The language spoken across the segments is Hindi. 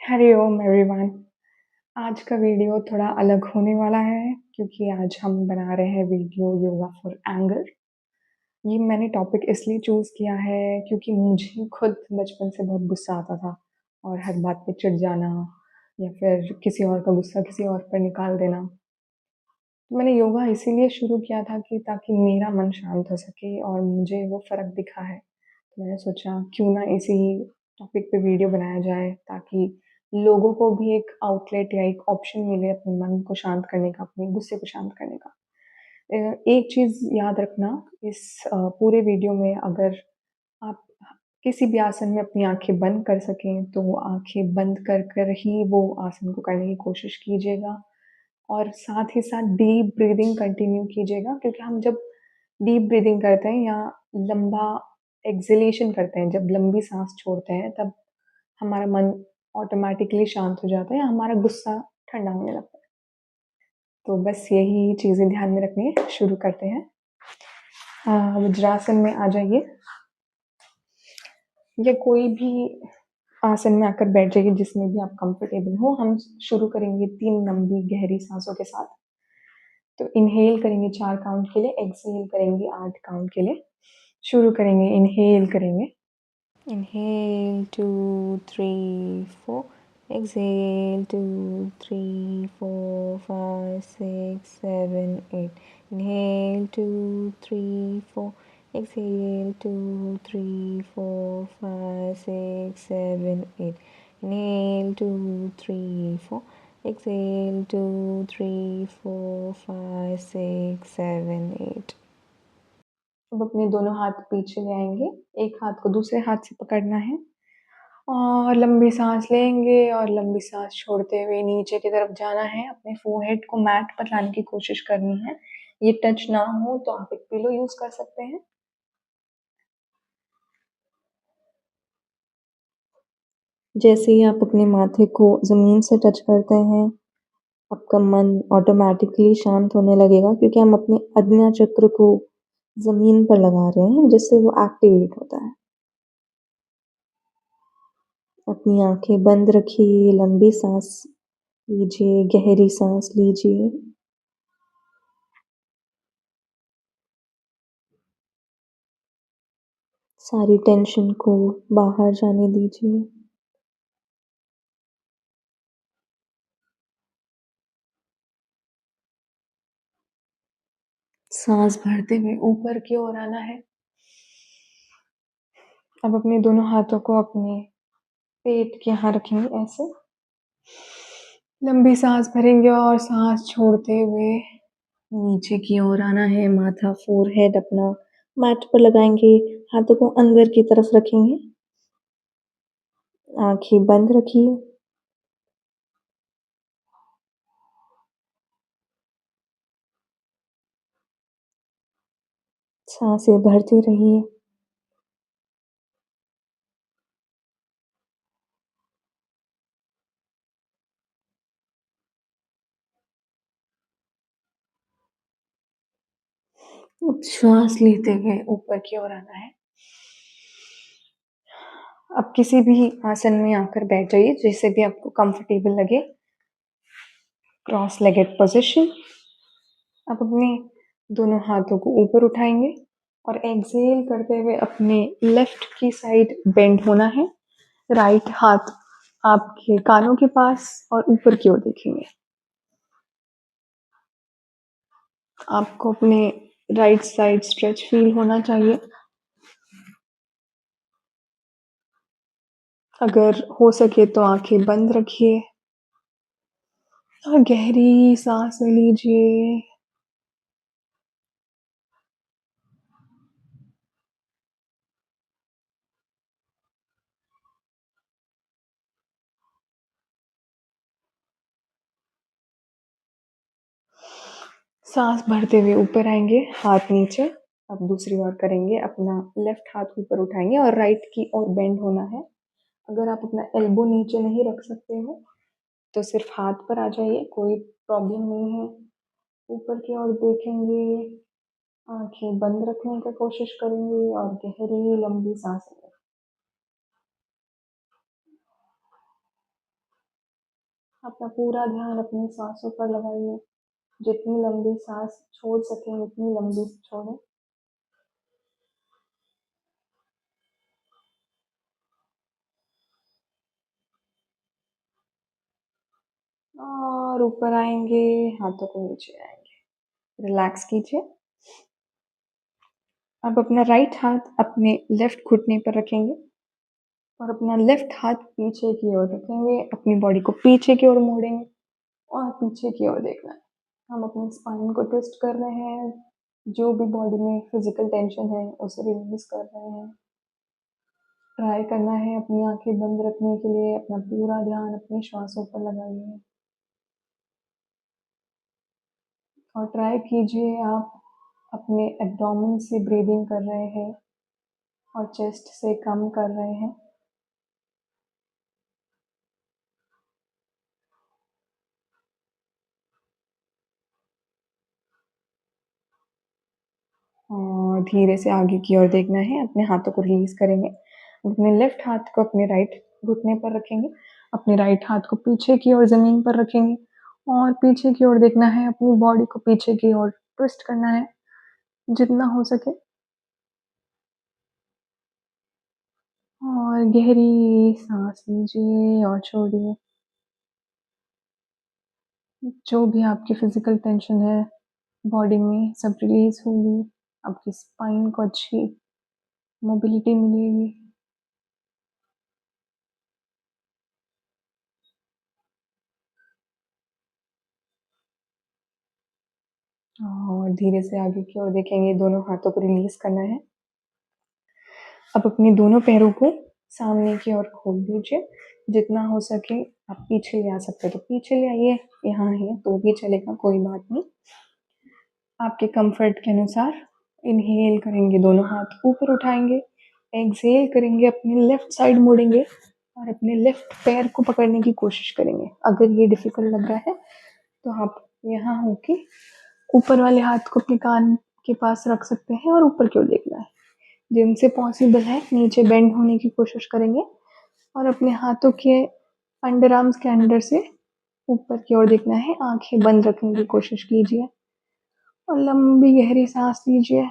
हरिओम एवरीवन। आज का वीडियो थोड़ा अलग होने वाला है क्योंकि आज हम बना रहे हैं वीडियो योगा फॉर एंगर। ये मैंने टॉपिक इसलिए चूज़ किया है क्योंकि मुझे खुद बचपन से बहुत गुस्सा आता था और हर बात पे चिढ़ जाना या फिर किसी और का गुस्सा किसी और पर निकाल देना। तो मैंने योगा इसीलिए शुरू किया था कि ताकि मेरा मन शांत हो सके और मुझे वो फ़र्क दिखा है। तो मैंने सोचा क्यों ना इसी टॉपिक पे वीडियो बनाया जाए ताकि लोगों को भी एक आउटलेट या एक ऑप्शन मिले अपने मन को शांत करने का, अपने गुस्से को शांत करने का। एक चीज़ याद रखना, इस पूरे वीडियो में अगर आप किसी भी आसन में अपनी आँखें बंद कर सकें, तो वो आँखें बंद कर कर ही वो आसन को करने की कोशिश कीजिएगा और साथ ही साथ डीप ब्रीदिंग कंटिन्यू कीजिएगा क्योंकि हम जब डीप ब्रीदिंग करते हैं या लंबा एक्सहेलेशन करते हैं, जब लंबी सांस छोड़ते हैं, तब हमारा मन ऑटोमेटिकली शांत हो जाता है या हमारा गुस्सा ठंडा होने लगता है। तो बस यही चीज़ें ध्यान में रखनी है। शुरू करते हैं। वज्रासन में आ जाइए या कोई भी आसन में आकर बैठ जाइए जिसमें भी आप कंफर्टेबल हो। हम शुरू करेंगे 3 लंबी गहरी सांसों के साथ। तो इनहेल करेंगे 4 काउंट के लिए, एक्सहेल करेंगे 8 काउंट के लिए। शुरू करेंगे, इनहेल करेंगे। Inhale 2 3 4, exhale 2 3 4 5 6 7 8, inhale 2 3 4, exhale 2 3 4 5 6 7 8, inhale 2 3 4, exhale 2 3 4 5 6 7 8। अब अपने दोनों हाथ पीछे ले आएंगे, एक हाथ को दूसरे हाथ से पकड़ना है और लंबी सांस लेंगे और लंबी सांस छोड़ते हुए नीचे की तरफ जाना है। अपने फोरहेड को मैट पर लाने की कोशिश करनी है। ये टच ना हो तो आप एक पिलो यूज कर सकते हैं। जैसे ही आप अपने माथे को ज़मीन से टच करते हैं, आपका मन ऑटोमेटिकली शांत होने लगेगा क्योंकि हम अपने आज्ञा चक्र को ज़मीन पर लगा रहे हैं जिससे वो एक्टिवेट होता है। अपनी आंखें बंद रखिए, लंबी सांस लीजिए, गहरी सांस लीजिए। सारी टेंशन को बाहर जाने दीजिए। सांस भरते हुए ऊपर की ओर आना है। अब अपने दोनों हाथों को अपने पेट के यहाँ रखेंगे ऐसे। लंबी सांस भरेंगे और सांस छोड़ते हुए नीचे की ओर आना है। माथा फोरहेड अपना मैट पर लगाएंगे, हाथों को अंदर की तरफ रखेंगे, आंखें बंद रखिए। सांसें भरते रहिए। अब श्वास लेते हुए ऊपर की ओर आना है। अब किसी भी आसन में आकर बैठ जाइए जैसे भी आपको कंफर्टेबल लगे। Cross legged position. अब अपने दोनों हाथों को ऊपर उठाएंगे और एक्सहेल करते हुए अपने लेफ्ट की साइड बेंड होना है। राइट हाथ आपके कानों के पास और ऊपर की ओर देखेंगे। आपको अपने राइट साइड स्ट्रेच फील होना चाहिए। अगर हो सके तो आंखें बंद रखिए और गहरी सांस लीजिए। सांस भरते हुए ऊपर आएंगे, हाथ नीचे। अब दूसरी बार करेंगे, अपना लेफ्ट हाथ ऊपर उठाएंगे और राइट की ओर बेंड होना है। अगर आप अपना एल्बो नीचे नहीं रख सकते हो तो सिर्फ हाथ पर आ जाइए, कोई प्रॉब्लम नहीं है। ऊपर की ओर देखेंगे, आंखें बंद रखने की कोशिश करेंगे और गहरी लंबी सांस लें। अपना पूरा ध्यान अपनी सांसों पर लगाइए। जितनी लंबी सांस छोड़ सकें उतनी लंबी छोड़ें। और ऊपर आएंगे, हाथों को नीचे आएंगे, रिलैक्स कीजिए। अब अपना राइट हाथ अपने लेफ्ट घुटने पर रखेंगे और अपना लेफ्ट हाथ पीछे की ओर रखेंगे। अपनी बॉडी को पीछे की ओर मोड़ेंगे और पीछे की ओर देखना है। हम अपने स्पाइन को ट्विस्ट कर रहे हैं, जो भी बॉडी में फिजिकल टेंशन है उसे रिलीज कर रहे हैं। ट्राई करना है अपनी आंखें बंद रखने के लिए। अपना पूरा ध्यान अपने श्वासों पर लगाइए और ट्राई कीजिए आप अपने एब्डोमेन से ब्रीदिंग कर रहे हैं और चेस्ट से कम कर रहे हैं। और धीरे से आगे की ओर देखना है। अपने हाथों को रिलीज करेंगे। अपने लेफ्ट हाथ को अपने राइट घुटने पर रखेंगे। अपने राइट हाथ को पीछे की ओर जमीन पर रखेंगे और पीछे की ओर देखना है। अपनी बॉडी को पीछे की ओर ट्विस्ट करना है जितना हो सके और गहरी सांस लीजिए और छोड़िए। जो भी आपकी फिजिकल टेंशन है बॉडी में सब रिलीज होगी। आपकी स्पाइन को अच्छी मोबिलिटी मिलेगी। और धीरे से आगे की ओर देखेंगे। दोनों हाथों को रिलीज करना है। अब अपने दोनों पैरों को सामने की ओर खोल दीजिए। जितना हो सके आप पीछे ले आ सकते हो तो पीछे ले आइए, यहाँ है तो भी चलेगा, कोई बात नहीं। आपके कंफर्ट के अनुसार इनहेल करेंगे, दोनों हाथ ऊपर उठाएंगे। एक्सहेल करेंगे, अपनी लेफ्ट साइड मुड़ेंगे और अपने लेफ्ट पैर को पकड़ने की कोशिश करेंगे। अगर ये डिफिकल्ट लग रहा है तो आप यहाँ होके ऊपर वाले हाथ को अपने कान के पास रख सकते हैं और ऊपर की ओर देखना है। जिनसे पॉसिबल है नीचे बेंड होने की कोशिश करेंगे और अपने हाथों के अंडर आर्म्स के अंदर से ऊपर की ओर देखना है। आंखें बंद रखने की कोशिश कीजिए और लंबी गहरी सांस लीजिए।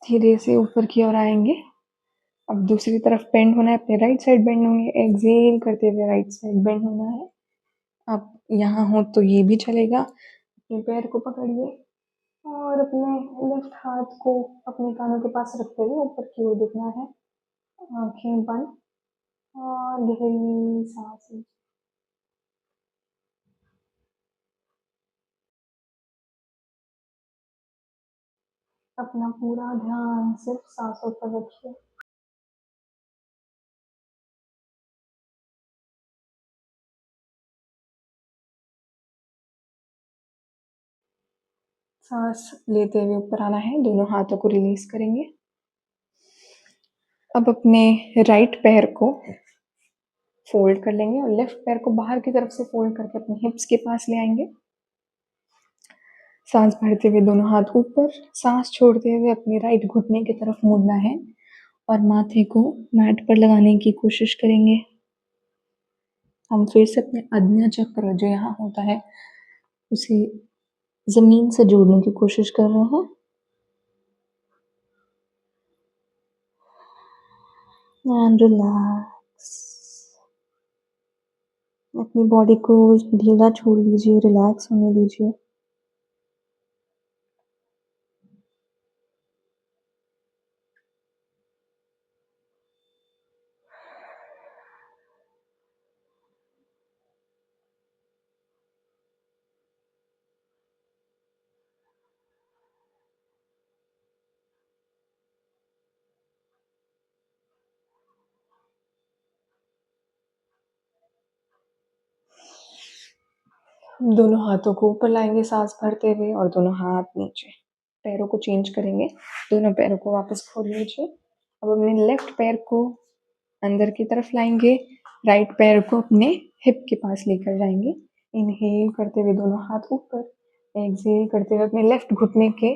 धीरे से ऊपर की ओर आएंगे। अब दूसरी तरफ बेंड होना है, अपने राइट साइड बेंड होंगे। एक्सहेल करते हुए राइट साइड बेंड होना है। आप यहाँ हो तो ये भी चलेगा। अपने पैर को पकड़िए और अपने लेफ्ट हाथ को अपने कानों के पास रखते हुए ऊपर की ओर देखना है। आंखें बंद और गहरी सांस लीजिए। अपना पूरा ध्यान सिर्फ सांसों पर रखिए। सांस लेते हुए ऊपर आना है। दोनों हाथों को रिलीज करेंगे। अब अपने राइट पैर को फोल्ड कर लेंगे और लेफ्ट पैर को बाहर की तरफ से फोल्ड करके अपने हिप्स के पास ले आएंगे। सांस भरते हुए दोनों हाथ ऊपर, सांस छोड़ते हुए अपने राइट घुटने की तरफ मुड़ना है और माथे को मैट पर लगाने की कोशिश करेंगे। हम फिर से अपने आज्ञा चक्र जो यहाँ होता है उसे जमीन से जोड़ने की कोशिश कर रहे हैं। And relax. अपनी बॉडी को ढीला छोड़ दीजिए, रिलैक्स होने दीजिए। दोनों हाथों को ऊपर लाएंगे सांस भरते हुए और दोनों हाथ नीचे। पैरों को चेंज करेंगे। दोनों पैरों को वापस खोल लीजिए अब अपने लेफ्ट पैर को अंदर की तरफ लाएंगे, राइट पैर को अपने हिप के पास लेकर जाएंगे। इनहेल करते हुए दोनों हाथ ऊपर, एक्सहेल करते हुए अपने लेफ्ट घुटने के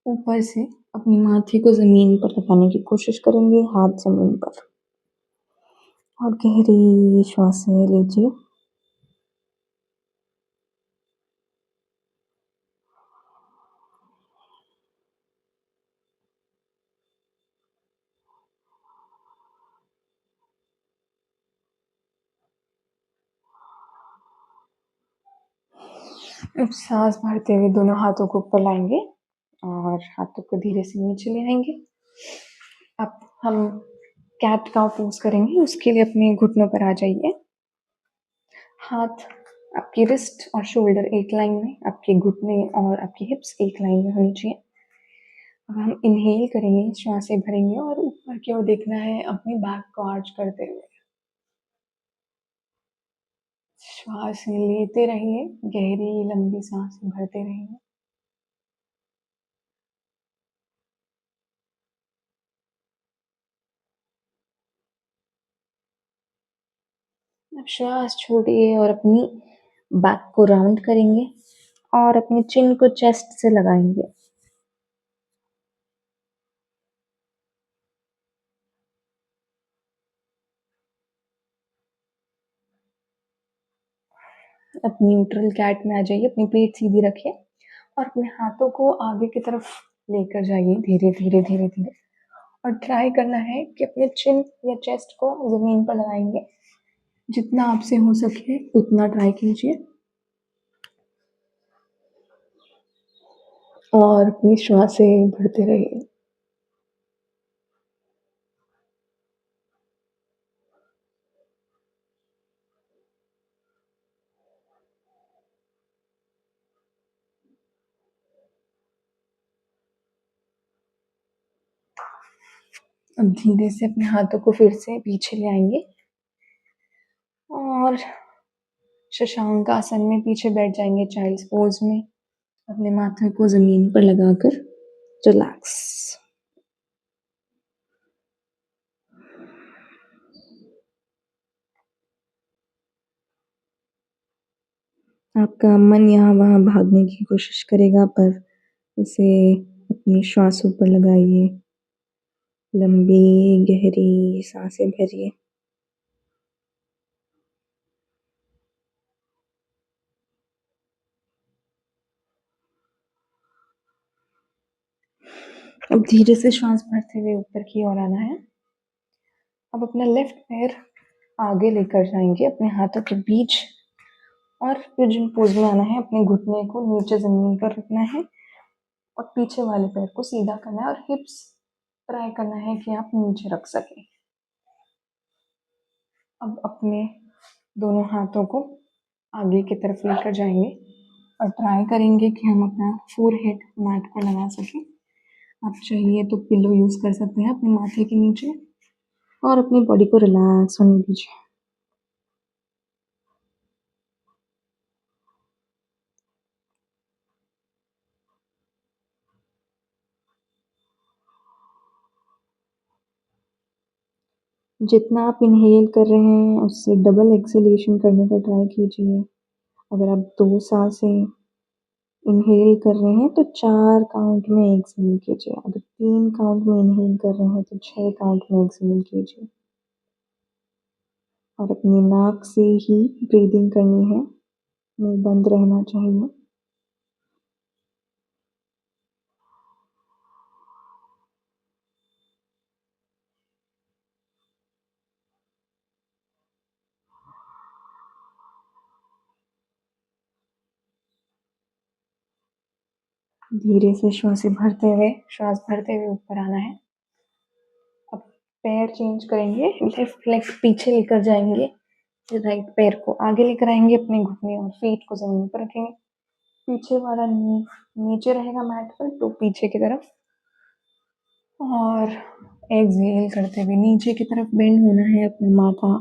ऊपर से अपनी माथे को जमीन पर लगाने की कोशिश करेंगे, हाथ जमीन पर। और गहरी श्वासें लीजिए। अब सांस भरते हुए दोनों हाथों को ऊपर लाएंगे और हाथों को धीरे से नीचे ले आएंगे। अब हम कैट काउ पोज करेंगे, उसके लिए अपने घुटनों पर आ जाइए। हाथ आपकी रिस्ट और शोल्डर एक लाइन में, आपके घुटने और आपकी हिप्स एक लाइन में होनी चाहिए। अब हम इनहेल करेंगे, श्वासें भरेंगे और ऊपर की ओर देखना है अपनी बैक को आर्च करते हुए। श्वास लेते रहिए, गहरी लंबी सांस भरते रहिए। अब श्वास छोड़िए और अपनी बैक को राउंड करेंगे और अपनी चिन को चेस्ट से लगाएंगे। अब न्यूट्रल कैट में आ जाइए, अपनी पीठ सीधी रखिए और अपने हाथों को आगे की तरफ लेकर जाइए, धीरे धीरे धीरे धीरे। और ट्राई करना है कि अपने चिन या चेस्ट को जमीन पर लगाएंगे। जितना आपसे हो सके उतना ट्राई कीजिए और अपनी श्वासें भरते रहिए। अब धीरे से अपने हाथों को फिर से पीछे ले आएंगे और शशांक आसन में पीछे बैठ जाएंगे, चाइल्ड्स पोज में, अपने माथे को जमीन पर लगाकर रिलैक्स। आपका मन यहाँ वहाँ भागने की कोशिश करेगा, पर उसे अपनी श्वासों पर लगाइए, लंबी गहरी सांसें भरिए। अब धीरे से श्वास भरते हुए ऊपर की ओर आना है। अब अपना लेफ्ट पैर आगे लेकर जाएंगे अपने हाथों के बीच और पिजन पोज में आना है। अपने घुटने को नीचे जमीन पर रखना है और पीछे वाले पैर को सीधा करना है और हिप्स ट्राई करना है कि आप नीचे रख सकें। अब अपने दोनों हाथों को आगे की तरफ लेकर जाएंगे और ट्राई करेंगे कि हम अपना फोरहेड मैट पर लगा सकें। आप चाहिए तो पिलो यूज कर सकते हैं अपने माथे के नीचे और अपनी बॉडी को रिलैक्स होने दीजिए। जितना आप इनहेल कर रहे हैं उससे डबल एक्सेलेशन करने का ट्राई कीजिए। अगर आप 2 सांसें इनहेल कर रहे हैं तो 4 काउंट में एक्सहेल कीजिए। अगर 3 काउंट में इनहेल कर रहे हैं तो 6 काउंट में एक्सहेल कीजिए। और अपनी नाक से ही ब्रीदिंग करनी है, मुंह बंद रहना चाहिए। धीरे से श्वास भरते हुए ऊपर आना है। अब पैर चेंज करेंगे, लेफ्ट लेग पीछे लेकर जाएंगे, राइट पैर को आगे लेकर आएंगे, अपने घुटने और फीट को जमीन पर रखेंगे। पीछे वाला नी नीचे रहेगा मैट पर, तो पीछे की तरफ। और एक्सहेल करते हुए नीचे की तरफ बेंड होना है, अपना माथा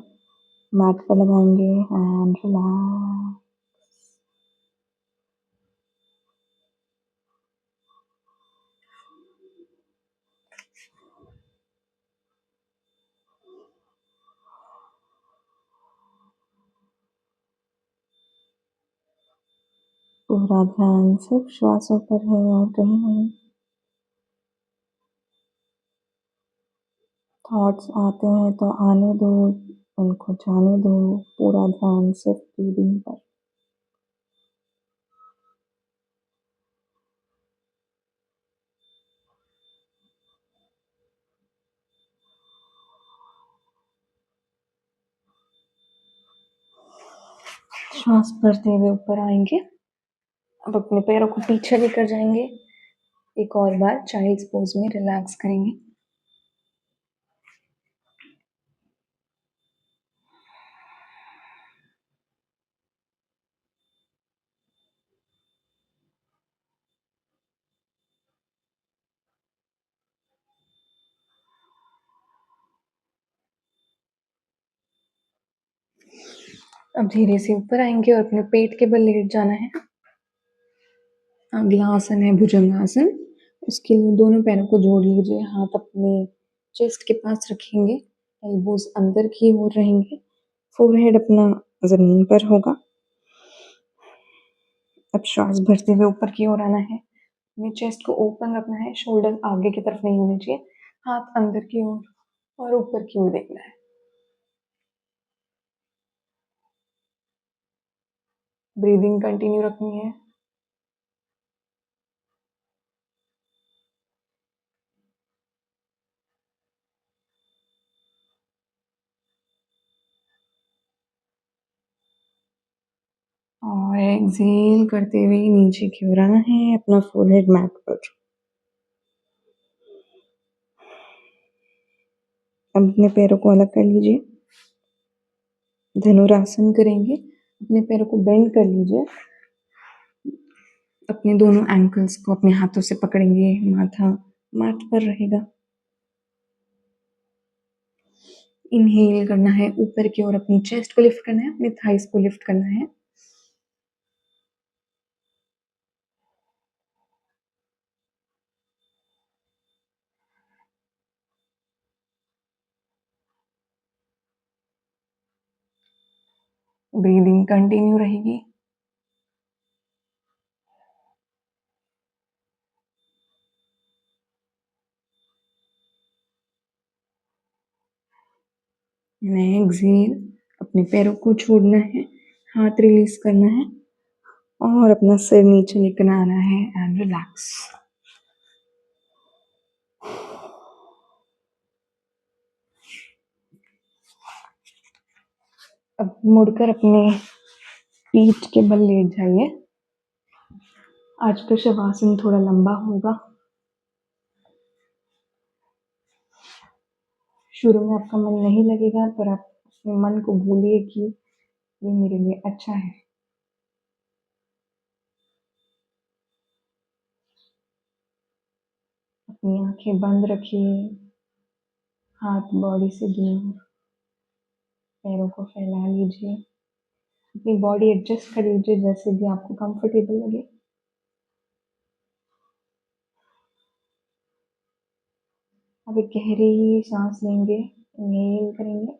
मैट पर लगाएंगे एंड रिलैक्स। पूरा ध्यान सिर्फ श्वासों पर है और कहीं नहीं। थॉट्स आते हैं तो आने दो, उनको जाने दो। पूरा ध्यान सिर्फ ब्रीदिंग पर। श्वास भरते हुए ऊपर आएंगे। अब अपने पैरों को पीछे लेकर जाएंगे। एक और बार चाइल्ड्स पोज में रिलैक्स करेंगे। अब धीरे से ऊपर आएंगे और अपने पेट के बल लेट जाना है। अगला आसन है भुजंगासन। उसके लिए दोनों पैरों को जोड़ लीजिए, हाथ अपने चेस्ट के पास रखेंगे, एल्बोज अंदर की ओर रहेंगे, फोरहेड अपना जमीन पर होगा। अब श्वास भरते हुए ऊपर की ओर आना है। अपने चेस्ट को ओपन रखना है, शोल्डर आगे की तरफ नहीं होने चाहिए, हाथ अंदर की ओर और ऊपर की ओर देखना है। ब्रीदिंग कंटिन्यू रखनी है। और एक्सहेल करते हुए नीचे की ओर आना है, अपना फोरहेड मैट पर। अब अपने पैरों को अलग कर लीजिए, धनुरासन करेंगे। अपने पैरों को बेंड कर लीजिए, अपने दोनों एंकल्स को अपने हाथों से पकड़ेंगे, माथा मैट पर रहेगा। इनहेल करना है, ऊपर की ओर अपनी चेस्ट को लिफ्ट करना है, अपने थाइस को लिफ्ट करना है। ब्रीदिंग कंटिन्यू रहेगी। एक्सहेल, अपने पैरों को छोड़ना है, हाथ रिलीज करना है और अपना सिर नीचे लेकर आना है एंड रिलैक्स। अब मुड़कर अपने पीठ के बल लेट जाइए। आज का शवासन थोड़ा लंबा होगा। शुरू में आपका मन नहीं लगेगा, पर आप अपने मन को बोलिए कि ये मेरे लिए अच्छा है। अपनी आंखें बंद रखिए, हाथ बॉडी से दूर, पैरों को फैला लीजिए, अपनी बॉडी एडजस्ट कर लीजिए जैसे भी आपको कंफर्टेबल लगे। अब एक गहरी सांस लेंगे, इनहेल करेंगे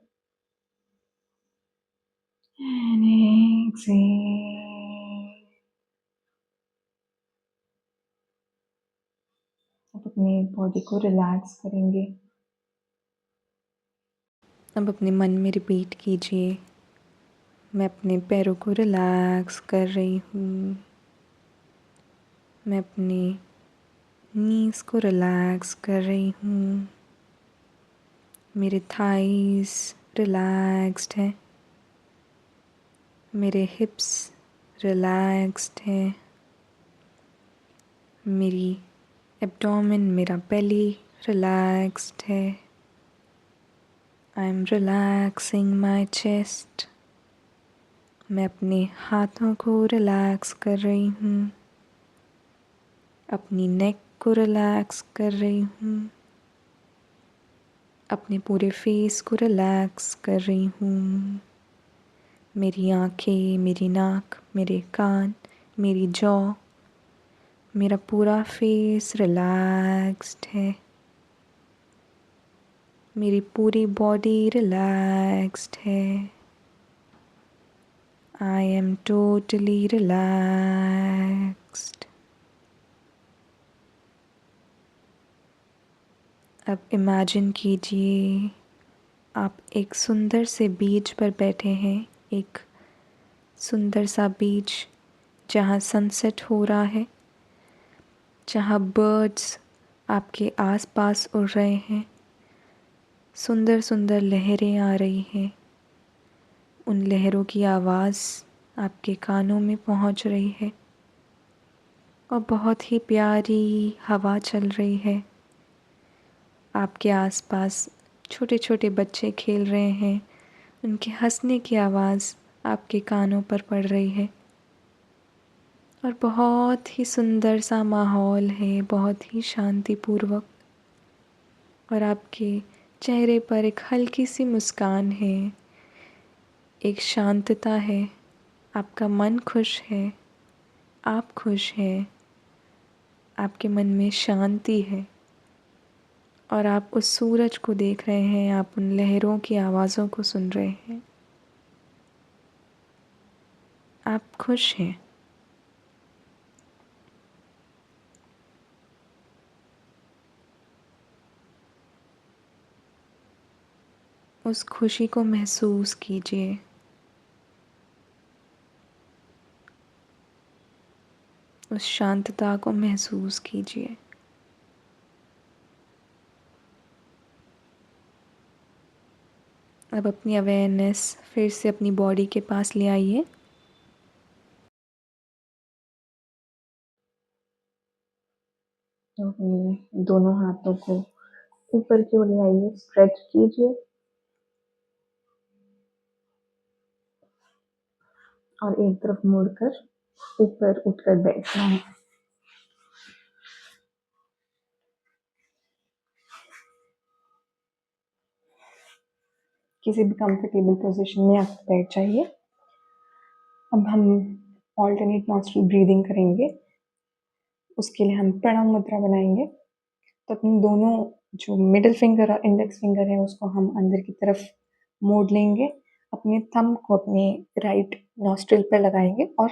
एंड एक्सहेल। अब अपनी बॉडी को रिलैक्स करेंगे। अब अपने मन में रिपीट कीजिए, मैं अपने पैरों को रिलैक्स कर रही हूँ, मैं अपने नीज को रिलैक्स कर रही हूँ, मेरे थाइस रिलैक्स्ड हैं, मेरे हिप्स रिलैक्स्ड हैं, मेरी एब्डोमेन, मेरा बेली रिलैक्स्ड है। I am relaxing my chest. मैं अपने हाथों को रिलैक्स कर रही हूँ, अपनी नेक को रिलैक्स कर रही हूँ, अपने पूरे फेस को रिलैक्स कर रही हूँ। मेरी आँखें, मेरी नाक, मेरे कान, मेरी जॉ, मेरा पूरा फेस रिलैक्स्ड है। मेरी पूरी बॉडी रिलैक्स्ड है। I am totally relaxed. अब इमेजिन कीजिए आप एक सुंदर से बीच पर बैठे हैं, एक सुंदर सा बीच जहाँ सनसेट हो रहा है, जहाँ बर्ड्स आपके आसपास उड़ रहे हैं, सुंदर सुंदर लहरें आ रही हैं, उन लहरों की आवाज़ आपके कानों में पहुंच रही है और बहुत ही प्यारी हवा चल रही है। आपके आसपास छोटे छोटे बच्चे खेल रहे हैं, उनके हंसने की आवाज़ आपके कानों पर पड़ रही है और बहुत ही सुंदर सा माहौल है, बहुत ही शांतिपूर्वक। और आपके चेहरे पर एक हल्की सी मुस्कान है, एक शांतता है, आपका मन खुश है, आप खुश हैं, आपके मन में शांति है और आप उस सूरज को देख रहे हैं, आप उन लहरों की आवाज़ों को सुन रहे हैं, आप खुश हैं। उस खुशी को महसूस कीजिए। उस शांतता को महसूस कीजिए। अब अपनी अवेयरनेस फिर से अपनी बॉडी के पास ले आइए। तो अपने दोनों हाथों को ऊपर की ओर ले आइए, स्ट्रेच कीजिए और एक तरफ मुड़कर ऊपर उठकर बैठना है। किसी भी कंफर्टेबल पोजीशन में आप बैठ जाइए। अब हम ऑल्टरनेट नॉस्ट्रल ब्रीदिंग करेंगे। उसके लिए हम प्रणव मुद्रा बनाएंगे। तो अपने दोनों जो मिडिल फिंगर और इंडेक्स फिंगर है उसको हम अंदर की तरफ मोड़ लेंगे। अपने थंब को अपने राइट नॉस्ट्रिल पर लगाएंगे और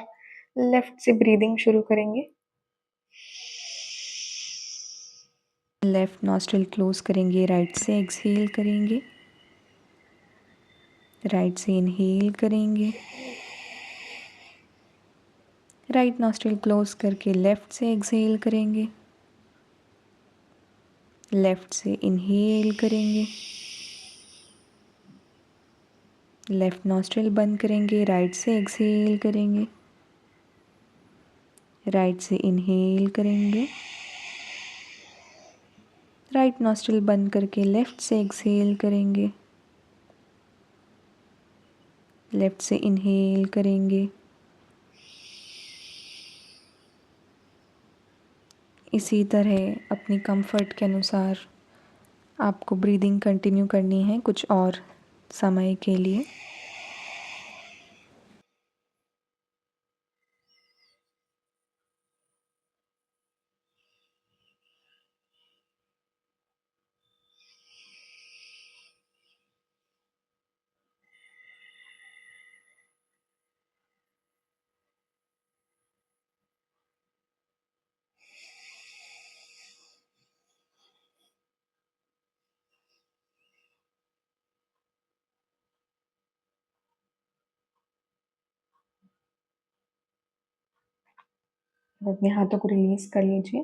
लेफ्ट से ब्रीदिंग शुरू करेंगे। लेफ्ट नॉस्ट्रिल क्लोज करेंगे, राइट से एक्सहेल करेंगे, राइट से इनहेल करेंगे, राइट नॉस्ट्रिल क्लोज करके लेफ्ट से एक्सहेल करेंगे, लेफ्ट से इनहेल करेंगे, लेफ्ट नॉस्ट्रिल बंद करेंगे, राइट से एक्सहेल करेंगे, राइट से इनहेल करेंगे, राइट नॉस्ट्रिल बंद करके लेफ्ट से एक्सहेल करेंगे, लेफ्ट से इनहेल करेंगे। इसी तरह अपनी कंफर्ट के अनुसार आपको ब्रीदिंग कंटिन्यू करनी है कुछ और समय के लिए। अपने हाथों को रिलीज कर लीजिए।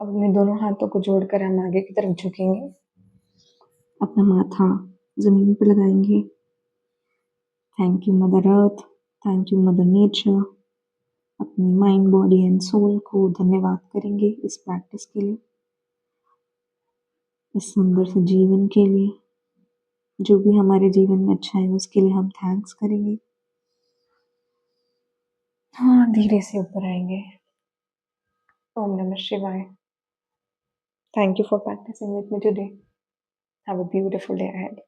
अब अपने दोनों हाथों को जोड़कर हम आगे की तरफ झुकेंगे, अपना माथा जमीन पर लगाएंगे। Thank you mother earth, thank you mother nature. अपनी माइंड, बॉडी एंड सोल को धन्यवाद करेंगे इस प्रैक्टिस के लिए, इस सुंदर से जीवन के लिए। जो भी हमारे जीवन में अच्छा है उसके लिए हम थैंक्स करेंगे। हाँ, धीरे से ऊपर आएंगे। ओम नमः शिवाय। Thank you for practicing with me today. Have a beautiful day ahead.